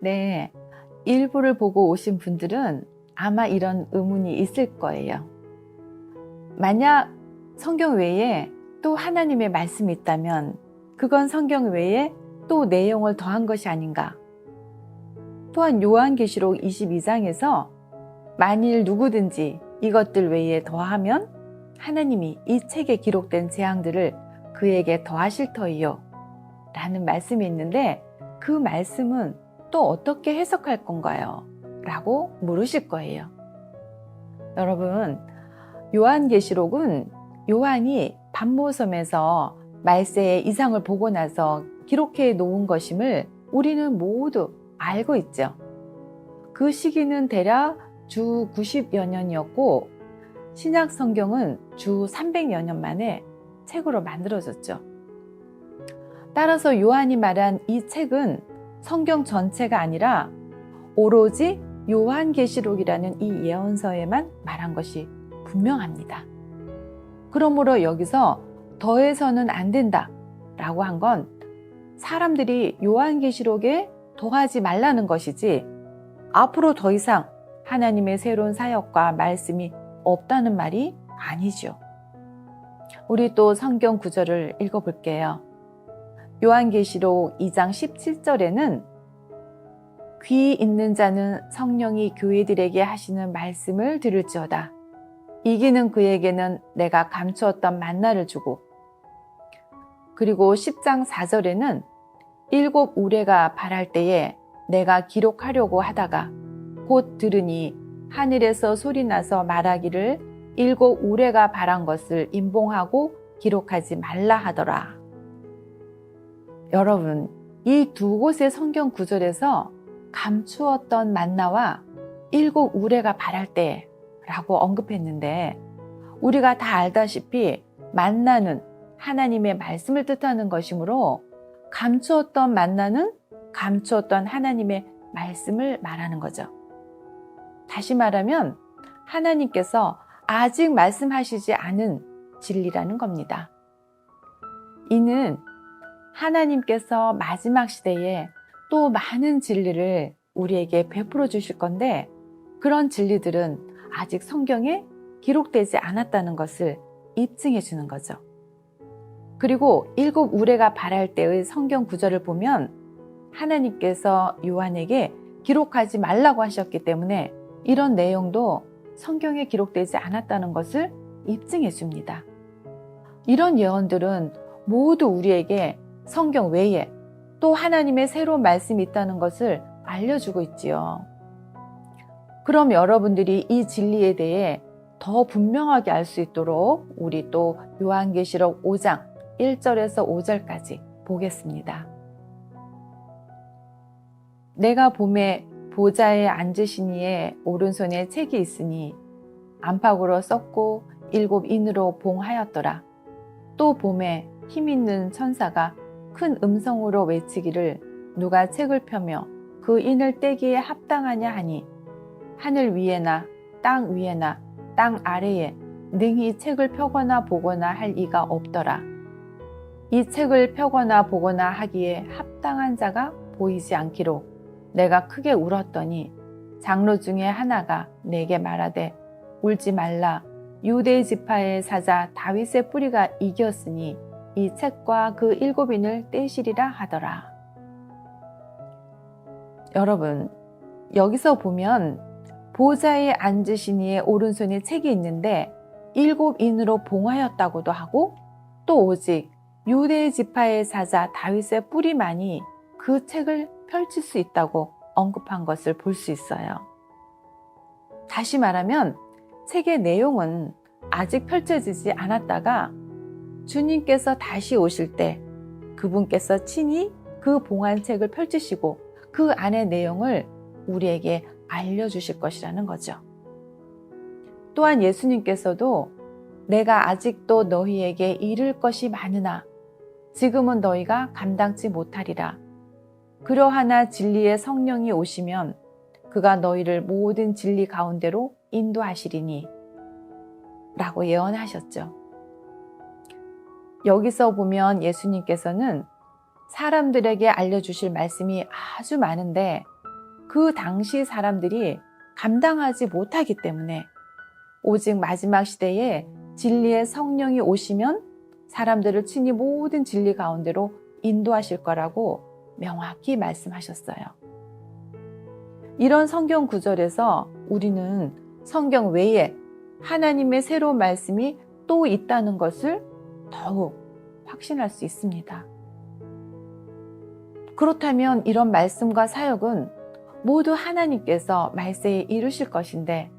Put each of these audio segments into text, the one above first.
네, 일부를 보고 오신 분들은 아마 이런 의문이 있을 거예요. 만약 성경 외에 또 하나님의 말씀이 있다면 그건 성경 외에 또 내용을 더한 것이 아닌가? 또한 요한계시록 22장에서 만일 누구든지 이것들 외에 더하면 하나님이 이 책에 기록된 재앙들을 그에게 더하실 터이요 라는 말씀이 있는데 그 말씀은 또 어떻게 해석할 건가요? 라고 물으실 거예요. 여러분, 요한계시록은 요한이 반모섬에서 말세의 이상을 보고 나서 기록해 놓은 것임을 우리는 모두 알고 있죠. 그 시기는 대략 주 90여 년이었고 신약 성경은 주 300여 년 만에 책으로 만들어졌죠. 따라서 요한이 말한 이 책은 성경 전체가 아니라 오로지 요한계시록이라는 이 예언서에만 말한 것이 분명합니다. 그러므로 여기서 더해서는 안 된다 라고 한 건 사람들이 요한계시록에 더하지 말라는 것이지 앞으로 더 이상 하나님의 새로운 사역과 말씀이 없다는 말이 아니죠. 우리 또 성경 구절을 읽어볼게요. 요한계시록 2장 17절에는 귀 있는 자는 성령이 교회들에게 하시는 말씀을 들을지어다. 이기는 그에게는 내가 감추었던 만나를 주고, 그리고 10장 4절에는 7 우레가 발할 때에 내가 기록하려고 하다가 곧 들으니 하늘에서 소리나서 말하기를 7 우레가 발한 것을 임봉하고 기록하지 말라 하더라. 여러분, 이 두 곳의 성경 구절에서 감추었던 만나와 7 우레가 발할 때라고 언급했는데 우리가 다 알다시피 만나는 하나님의 말씀을 뜻하는 것이므로 감추었던 만나는 감추었던 하나님의 말씀을 말하는 거죠. 다시 말하면 하나님께서 아직 말씀하시지 않은 진리라는 겁니다. 이는 하나님께서 마지막 시대에 또 많은 진리를 우리에게 베풀어 주실 건데 그런 진리들은 아직 성경에 기록되지 않았다는 것을 입증해 주는 거죠. 그리고 7 우레가 발할 때의 성경 구절을 보면 하나님께서 요한에게 기록하지 말라고 하셨기 때문에 이런 내용도 성경에 기록되지 않았다는 것을 입증해 줍니다. 이런 예언들은 모두 우리에게 성경 외에 또 하나님의 새로운 말씀이 있다는 것을 알려주고 있지요. 그럼 여러분들이 이 진리에 대해 더 분명하게 알 수 있도록 우리 또 요한계시록 5장 1절에서 5절까지 보겠습니다. 내가 봄에 보좌에 앉으신 이의 오른손에 책이 있으니 안팎으로 썼고 7 인으로 봉하였더라. 또 봄에 힘있는 천사가 큰 음성으로 외치기를 누가 책을 펴며 그 인을 떼기에 합당하냐 하니 하늘 위에나 땅 위에나 땅 아래에 능히 책을 펴거나 보거나 할 이가 없더라. 이 책을 펴거나 보거나 하기에 합당한 자가 보이지 않기로 내가 크게 울었더니 장로 중에 하나가 내게 말하되 울지 말라. 유대 지파의 사자 다윗의 뿌리가 이겼으니 이 책과 그 7인을 떼시리라 하더라. 여러분, 여기서 보면 보좌에 앉으신 이의 오른손에 책이 있는데 7인으로 봉하였다고도 하고 또 오직 유대 지파의 사자 다윗의 뿌리만이 그 책을 펼칠 수 있다고 언급한 것을 볼 수 있어요. 다시 말하면 책의 내용은 아직 펼쳐지지 않았다가 주님께서 다시 오실 때 그분께서 친히 그 봉한 책을 펼치시고 그 안의 내용을 우리에게 알려주실 것이라는 거죠. 또한 예수님께서도 내가 아직도 너희에게 이를 것이 많으나 지금은 너희가 감당치 못하리라. 그러하나 진리의 성령이 오시면 그가 너희를 모든 진리 가운데로 인도하시리니 라고 예언하셨죠. 여기서 보면 예수님께서는 사람들에게 알려주실 말씀이 아주 많은데 그 당시 사람들이 감당하지 못하기 때문에 오직 마지막 시대에 진리의 성령이 오시면 사람들을 친히 모든 진리 가운데로 인도하실 거라고 명확히 말씀하셨어요. 이런 성경 구절에서 우리는 성경 외에 하나님의 새로운 말씀이 또 있다는 것을 더욱 확신할 수 있습니다. 그렇다면 이런 말씀과 사역은 모두 하나님께서 말세에 이루실 것인데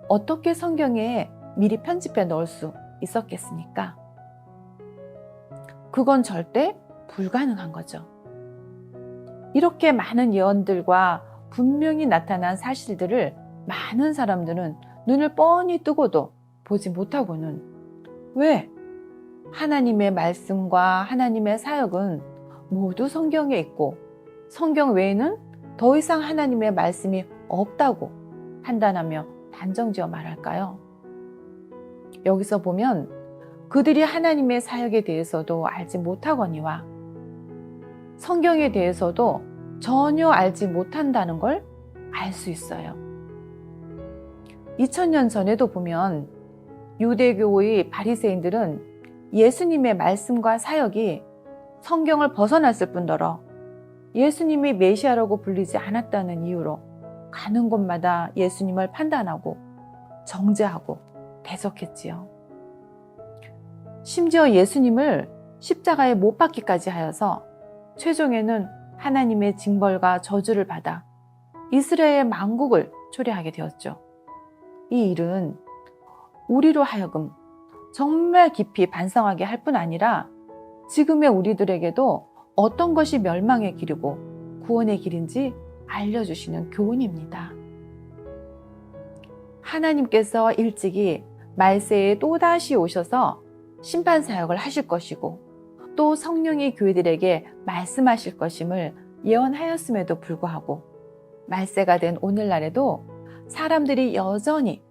어떻게 성경에 미리 편집해 넣을 수 있었겠습니까? 그건 절대 불가능한 거죠. 이렇게 많은 예언들과 분명히 나타난 사실들을 많은 사람들은 눈을 뻔히 뜨고도 보지 못하고는 왜 하나님의 말씀과 하나님의 사역은 모두 성경에 있고 성경 외에는 더 이상 하나님의 말씀이 없다고 판단하며 단정지어 말할까요? 여기서 보면 그들이 하나님의 사역에 대해서도 알지 못하거니와 성경에 대해서도 전혀 알지 못한다는 걸 알 수 있어요. 2000년 전에도 보면 유대교의 바리새인들은 예수님의 말씀과 사역이 성경을 벗어났을 뿐더러 예수님이 메시아라고 불리지 않았다는 이유로 가는 곳마다 예수님을 판단하고 정죄하고 대적했지요. 심지어 예수님을 십자가에 못 박기까지 하여서 최종에는 하나님의 징벌과 저주를 받아 이스라엘 만국을 초래하게 되었죠. 이 일은 우리로 하여금 정말 깊이 반성하게 할 뿐 아니라 지금의 우리들에게도 어떤 것이 멸망의 길이고 구원의 길인지 알려주시는 교훈입니다. 하나님께서 일찍이 말세에 또다시 오셔서 심판사역을 하실 것이고 또 성령이 교회들에게 말씀하실 것임을 예언하였음에도 불구하고 말세가 된 오늘날에도 사람들이 여전히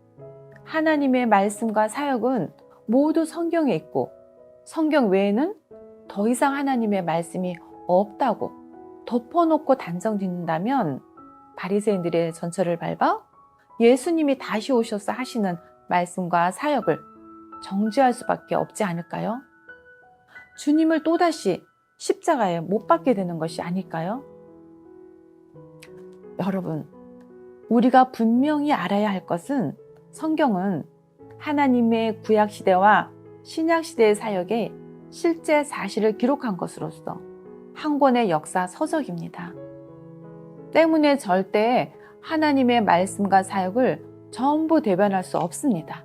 하나님의 말씀과 사역은 모두 성경에 있고 성경 외에는 더 이상 하나님의 말씀이 없다고 덮어놓고 단정 짓는다면 바리새인들의 전철을 밟아 예수님이 다시 오셔서 하시는 말씀과 사역을 정죄할 수밖에 없지 않을까요? 주님을 또다시 십자가에 못 박게 되는 것이 아닐까요? 여러분, 우리가 분명히 알아야 할 것은 성경은 하나님의 구약시대와 신약시대의 사역에 실제 사실을 기록한 것으로서 한 권의 역사 서적입니다. 때문에 절대 하나님의 말씀과 사역을 전부 대변할 수 없습니다.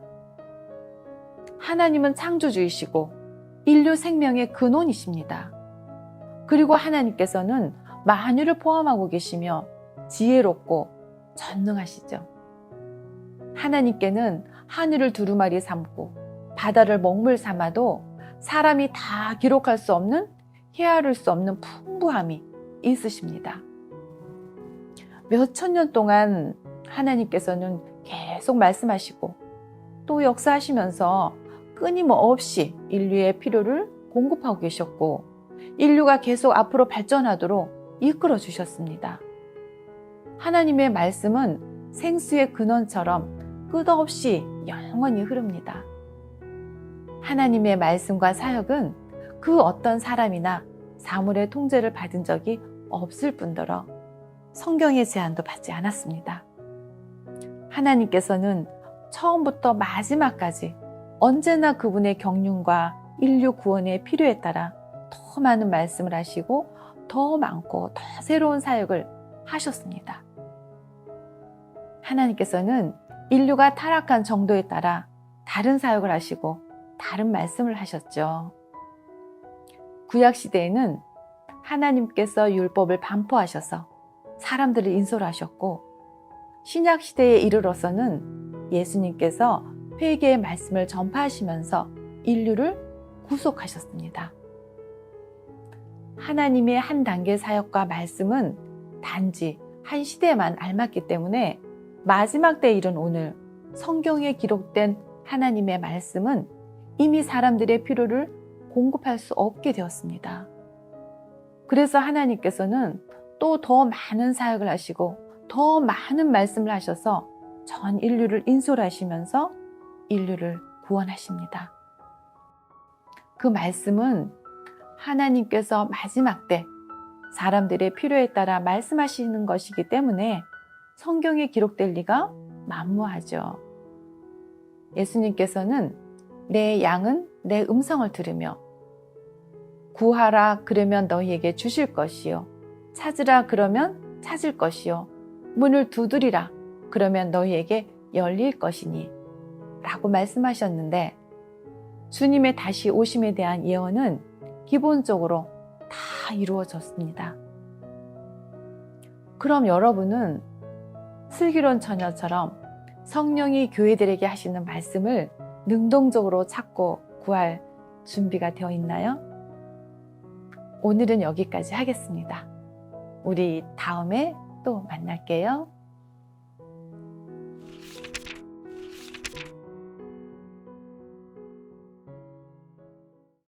하나님은 창조주이시고 인류 생명의 근원이십니다. 그리고 하나님께서는 만유를 포함하고 계시며 지혜롭고 전능하시죠. 하나님께는 하늘을 두루마리 삼고 바다를 먹물 삼아도 사람이 다 기록할 수 없는 헤아릴 수 없는 풍부함이 있으십니다. 몇천 년 동안 하나님께서는 계속 말씀하시고 또 역사하시면서 끊임없이 인류의 필요를 공급하고 계셨고 인류가 계속 앞으로 발전하도록 이끌어 주셨습니다. 하나님의 말씀은 생수의 근원처럼 끝없이 영원히 흐릅니다. 하나님의 말씀과 사역은 그 어떤 사람이나 사물의 통제를 받은 적이 없을 뿐더러 성경의 제한도 받지 않았습니다. 하나님께서는 처음부터 마지막까지 언제나 그분의 경륜과 인류 구원의 필요에 따라 더 많은 말씀을 하시고 더 많고 더 새로운 사역을 하셨습니다. 하나님께서는 인류가 타락한 정도에 따라 다른 사역을 하시고 다른 말씀을 하셨죠. 구약시대에는 하나님께서 율법을 반포하셔서 사람들을 인솔하셨고 신약시대에 이르러서는 예수님께서 회개의 말씀을 전파하시면서 인류를 구속하셨습니다. 하나님의 한 단계 사역과 말씀은 단지 한 시대에만 알맞기 때문에 마지막 때에 이른 오늘 성경에 기록된 하나님의 말씀은 이미 사람들의 필요를 공급할 수 없게 되었습니다. 그래서 하나님께서는 또 더 많은 사역을 하시고 더 많은 말씀을 하셔서 전 인류를 인솔하시면서 인류를 구원하십니다. 그 말씀은 하나님께서 마지막 때 사람들의 필요에 따라 말씀하시는 것이기 때문에 성경에 기록될 리가 만무하죠. 예수님께서는 내 양은 내 음성을 들으며 구하라 그러면 너희에게 주실 것이요 찾으라 그러면 찾을 것이요 문을 두드리라 그러면 너희에게 열릴 것이니 라고 말씀하셨는데 주님의 다시 오심에 대한 예언은 기본적으로 다 이루어졌습니다. 그럼 여러분은 슬기로운 처녀처럼 성령이 교회들에게 하시는 말씀을 능동적으로 찾고 구할 준비가 되어 있나요? 오늘은 여기까지 하겠습니다. 우리 다음에 또 만날게요.